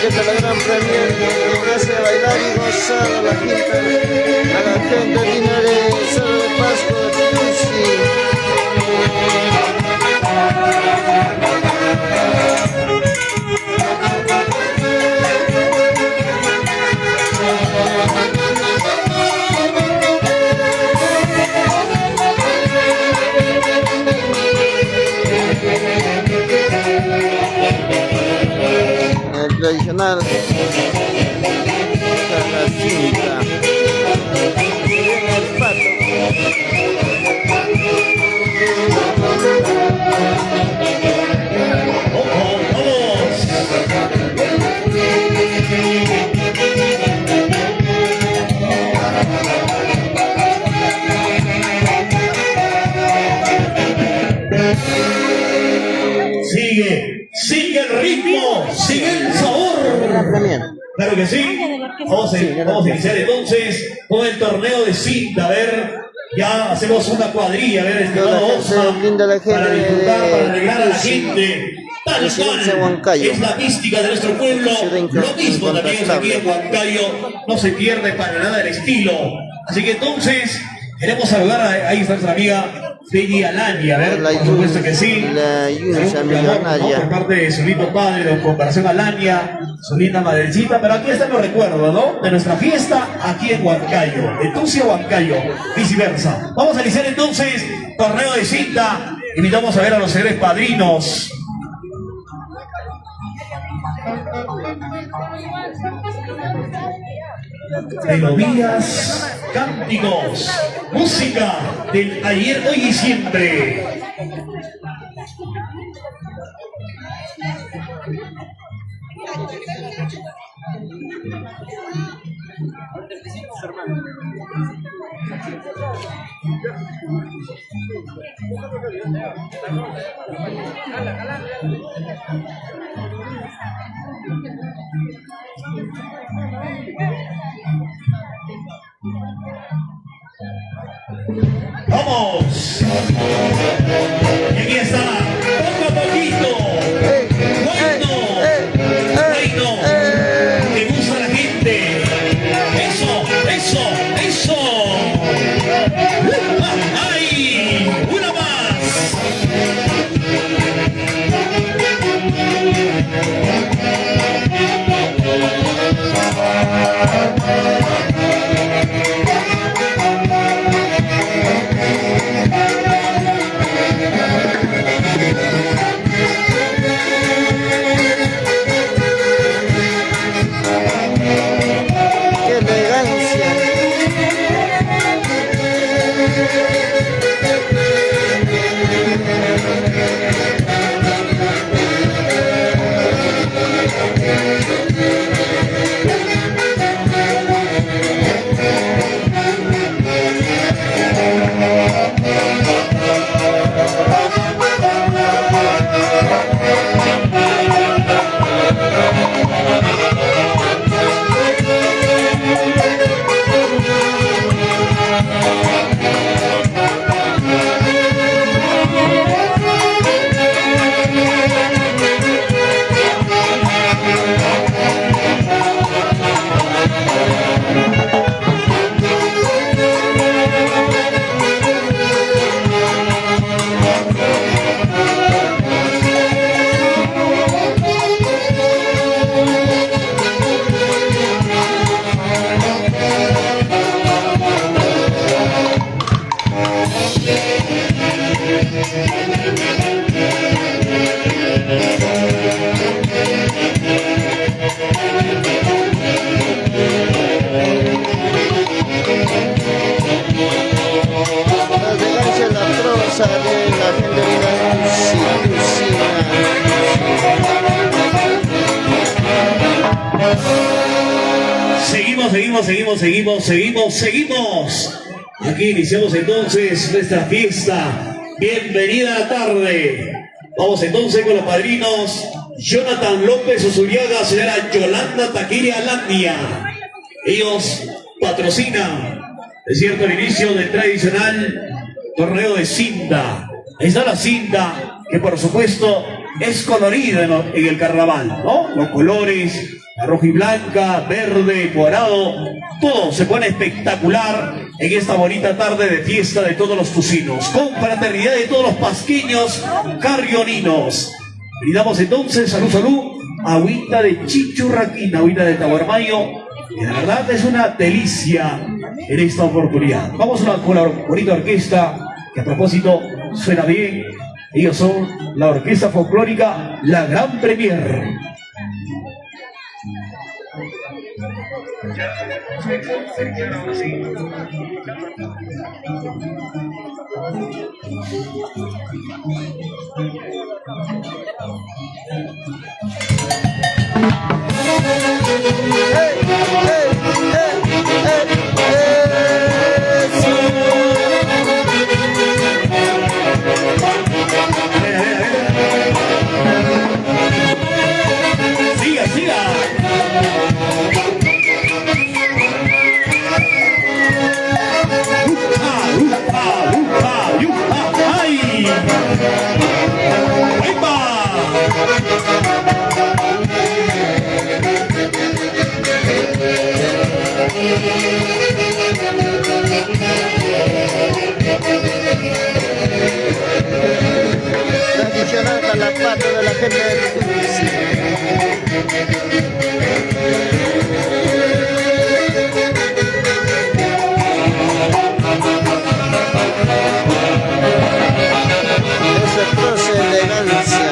que la gran premio que hace bailar y gozar a la gente digna de Cerro de Pasco, Tusi. El tradicional la cinta el pato. Sigue el ritmo, sigue el sabor. Claro que sí. Vamos a iniciar entonces con el torneo de cinta. A ver, ya hacemos una cuadrilla. A ver, estimado Osma, para disfrutar, para alegrar a la gente. Tal cual es la mística de nuestro pueblo. Lo mismo también es aquí en Huancayo. No se pierde para nada el estilo. Así que entonces queremos saludar ahí está nuestra amiga Feli Alania, a ver, por supuesto que sí. La Yunza millonaria. Por parte de su lindo padre, de comparación Alania, su linda madrecita, pero aquí están los recuerdos, ¿no? De nuestra fiesta aquí en Huancayo, de Tusi a Huancayo, viceversa. Vamos a iniciar entonces torneo de cinta. Invitamos a ver a los señores padrinos. Melodías, cánticos, música del ayer, hoy y siempre. ¡Vamos! Y aquí está, poco a poquito. Reino, que gusta la gente. Eso. ¡Ay! ¡Una más! Seguimos. Aquí iniciamos entonces nuestra fiesta. Bienvenida a la tarde. Vamos entonces con los padrinos Jonathan López Osuriaga, señora Yolanda Taquiri Alandia. Ellos patrocinan, es cierto, el inicio del tradicional torneo de cinta. Ahí está la cinta, que por supuesto es colorido en el carnaval, ¿no? Los colores, la roja y blanca, verde, morado, todo se pone espectacular en esta bonita tarde de fiesta de todos los tucinos, con fraternidad de todos los pasqueños carrioninos. Brindamos entonces, salud, salud, agüita de Chichurraquina, agüita de Tahuarmayo, que la verdad es una delicia en esta oportunidad. Vamos con la bonita orquesta, que a propósito suena bien. Ellos son la orquesta folclórica La Gran Premier. Siga, siga. ¡Ay! ¡Ahí va! Tradicional calapato de la gente de Tusi. Esa es elegancia.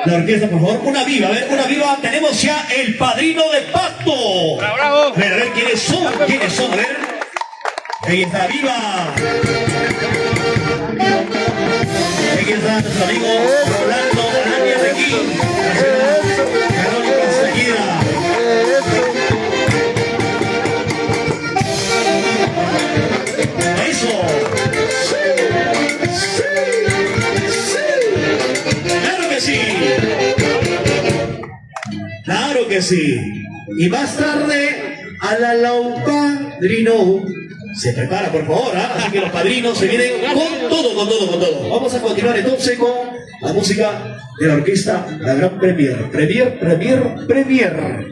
La orquesta, por favor, una viva, a ver, una viva. Tenemos ya el padrino de Pasto. ¡Bravo! A ver, ¿quiénes son? ¿Quiénes son? A ver. Ahí está, viva. Aquí está nuestro amigo Rolando Arania Requín. Verónica Seguida. Eso. Claro que sí. Y más tarde, a la padrino. Se prepara, por favor, ¿eh? Así que los padrinos se vienen con todo, con todo, con todo. Vamos a continuar entonces con la música de la orquesta La Gran Premier. Premier, Premier, Premier.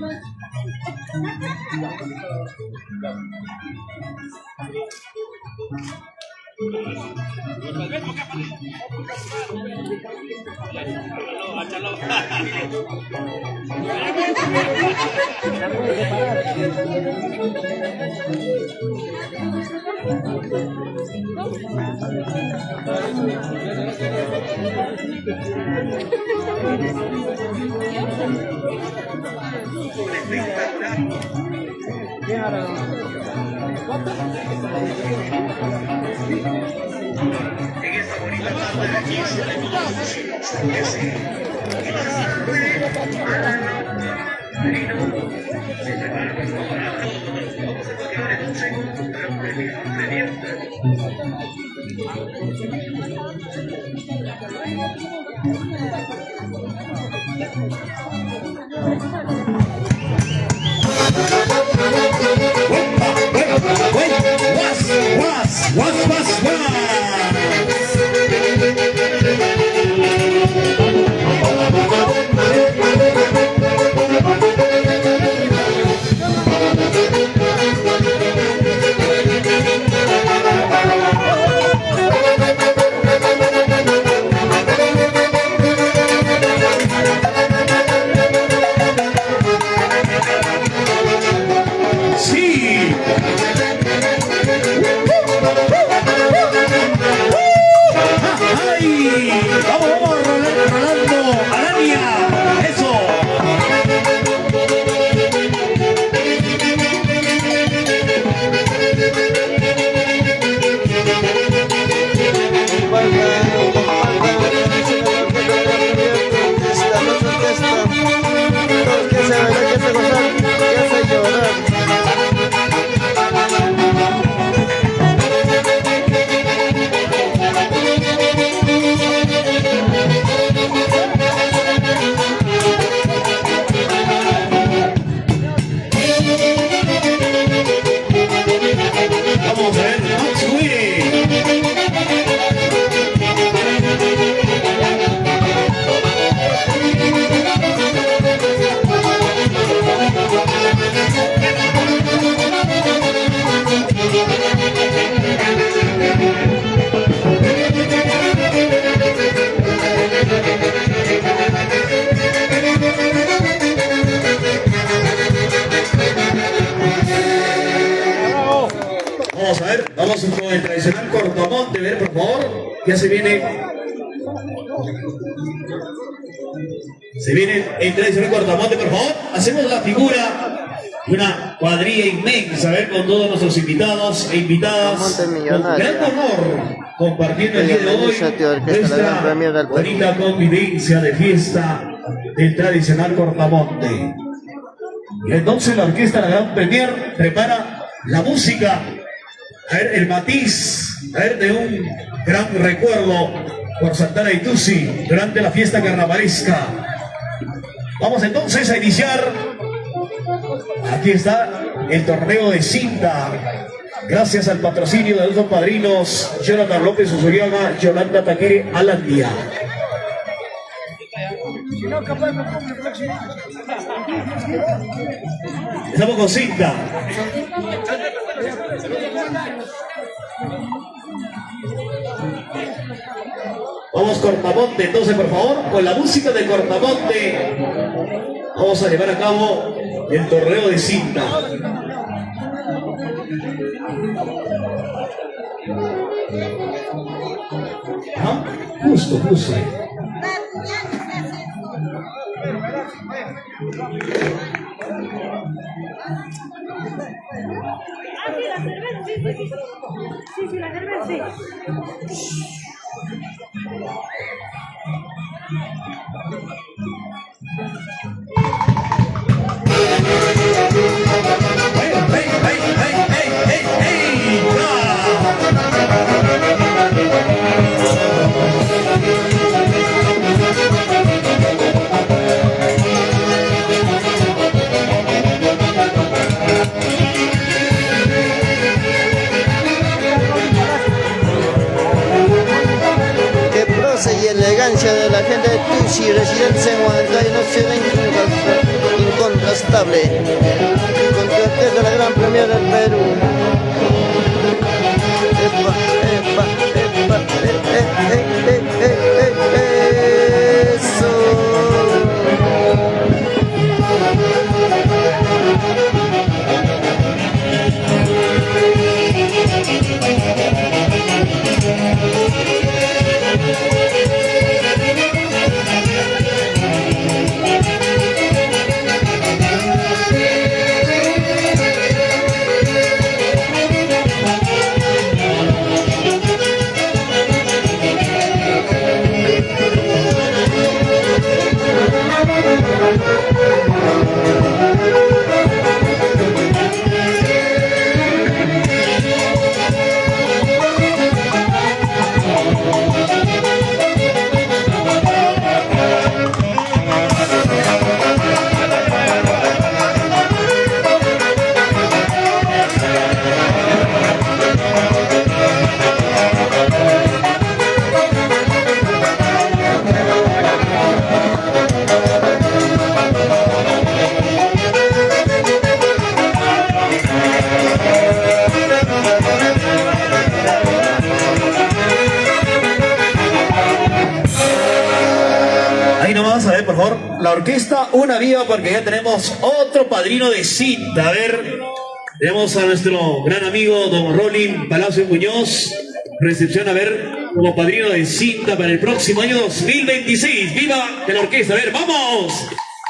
En esta bonita tarde de fiesta de todos los vecinos, y más tarde, a la se prepara por favor. Vamos a continuar entonces con la premier. Vamos a ver, vamos con el tradicional cortamonte, ver por favor, ya se viene. Se viene el tradicional cortamonte, por favor. Hacemos la figura de una cuadrilla inmensa, a ver, con todos nuestros invitados e invitadas. Con gran honor, compartiendo el día de hoy nuestra bonita convivencia de fiesta del tradicional cortamonte. Y entonces la orquesta La Gran Premier prepara la música, a ver, el matiz, a ver, de un gran recuerdo por Santana y Tusi durante la fiesta carnavalesca. Vamos entonces a iniciar. Aquí está el torneo de cinta. Gracias al patrocinio de los dos padrinos, Jonathan López Usuriaga, Yolanda Taquere Alandia. Estamos con cinta. Vamos cortamonte, entonces por favor, con la música de cortamonte vamos a llevar a cabo el torneo de cinta. ¿Ah? Justo. Sí, la cerveza, sí. Y elegancia de la gente de Tusi, residencia en Huancay, no será incontrastable. Con tu orquesta La Gran Premier del Perú. Eso. Por favor, la orquesta una viva porque ya tenemos otro padrino de cinta. A ver, tenemos a nuestro gran amigo don Rolling Palacio Muñoz, recepción, a ver, como padrino de cinta para el próximo año 2026. ¡Viva de la orquesta! A ver, ¡vamos!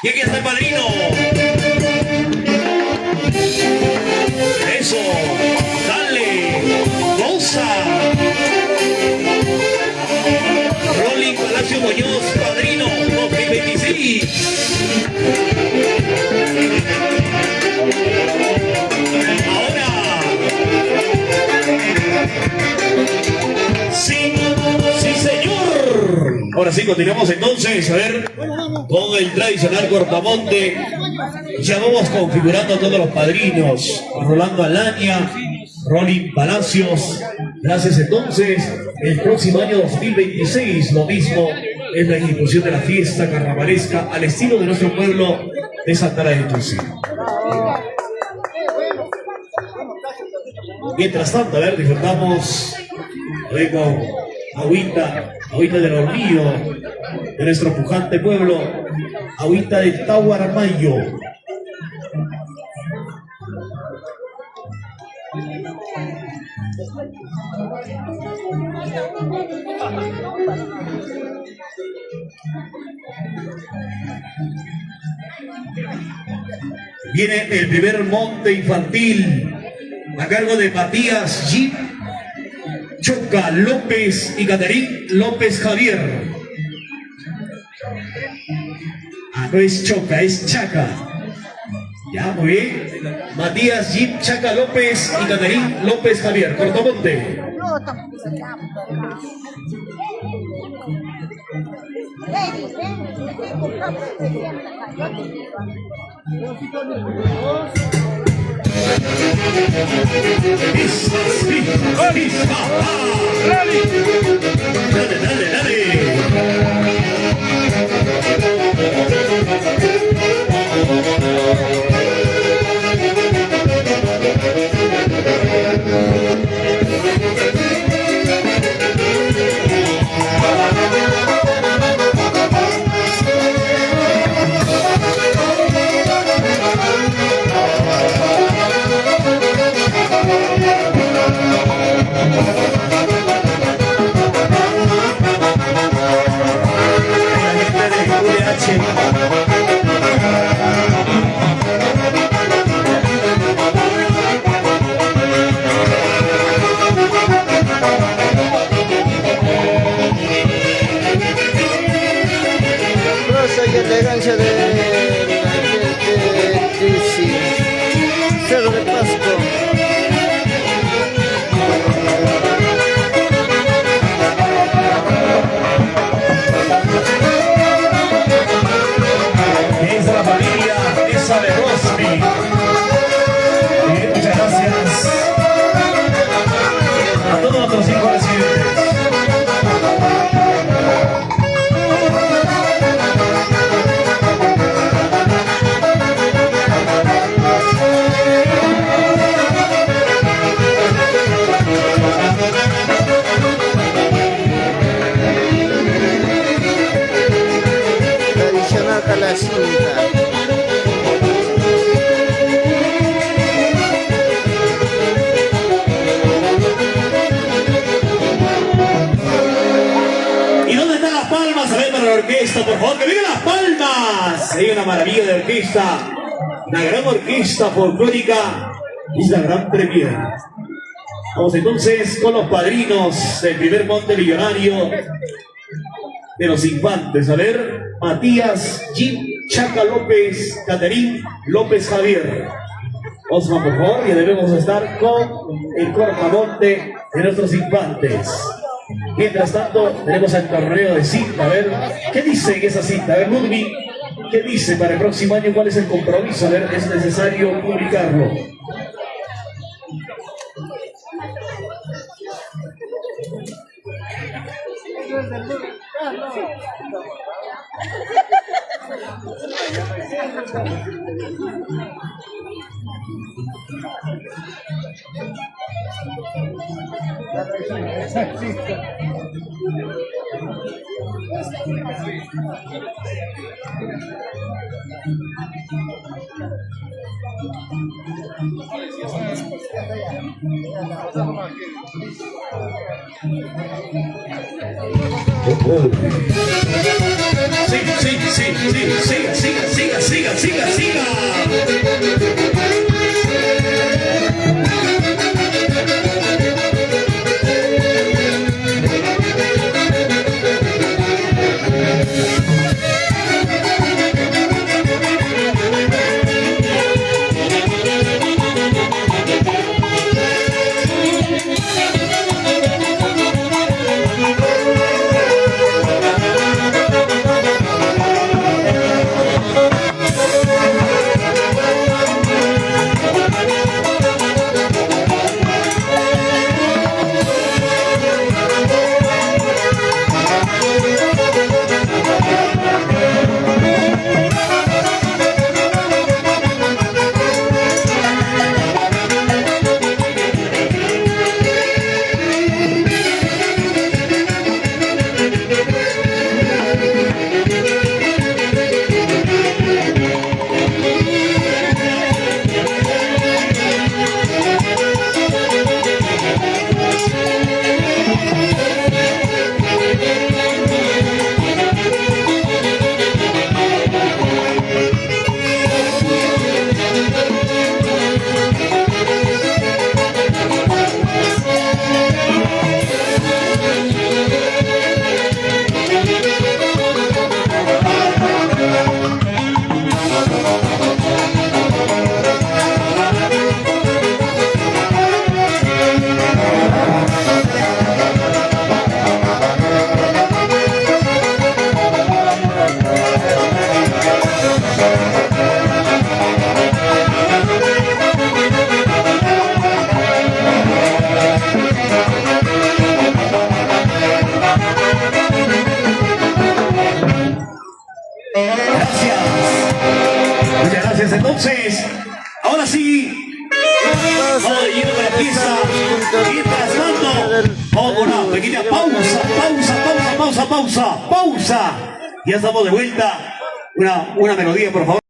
Y aquí está el padrino. Eso, dale, goza. Rolling Palacio Muñoz, padrino 2026. Ahora. Sí, sí señor. Ahora sí, continuamos entonces, a ver, con el tradicional cortamonte. Ya vamos configurando a todos los padrinos. Rolando Alaña, Rolling Palacios. Gracias entonces. El próximo año 2026, lo mismo, es la ejecución de la fiesta carnavalesca al estilo de nuestro pueblo de Santana de Tusi. Mientras tanto, a ver, disfrutamos con agüita del Hornillo, de nuestro pujante pueblo, agüita del Tahuarmayo. Viene el primer monte infantil a cargo de Matías Jeep Choca López y Caterín López Javier. Ah, no es Choca, es Chaca. Ya, muy bien. Matías Jeep Chaca López y Caterín López Javier. Cortomonte. Dale, dale, dale. Rosa y elegancia de la gente de Tusi, Cerro de Pasco. Es la familia esa de Rosby. Bien, muchas gracias a todos nuestros hijos residentes. Tradicional Calacinta. ¿Y dónde están las palmas? A ver para la orquesta, por favor, que vengan las palmas. Hay una maravilla de orquesta, la gran orquesta folclórica y la gran premier. Vamos entonces con los padrinos del primer monte millonario de los infantes. A ver, Matías Jim Chaca López, Caterín López Javier. Osman, por favor, ya debemos estar con el cortamonte de nuestros infantes. Mientras tanto, tenemos el torneo de cinta. A ver, ¿qué dice en esa cinta? A ver, Ludwig, ¿qué dice para el próximo año? ¿Cuál es el compromiso? A ver, es necesario publicarlo. Sí, sí, sí, sí, siga, siga, siga, siga, siga, siga. Gracias. Muchas gracias. Entonces, ahora sí, vamos de lleno con la pieza. Mientras tanto, vamos con una pequeña pausa. Ya estamos de vuelta. Una melodía, por favor.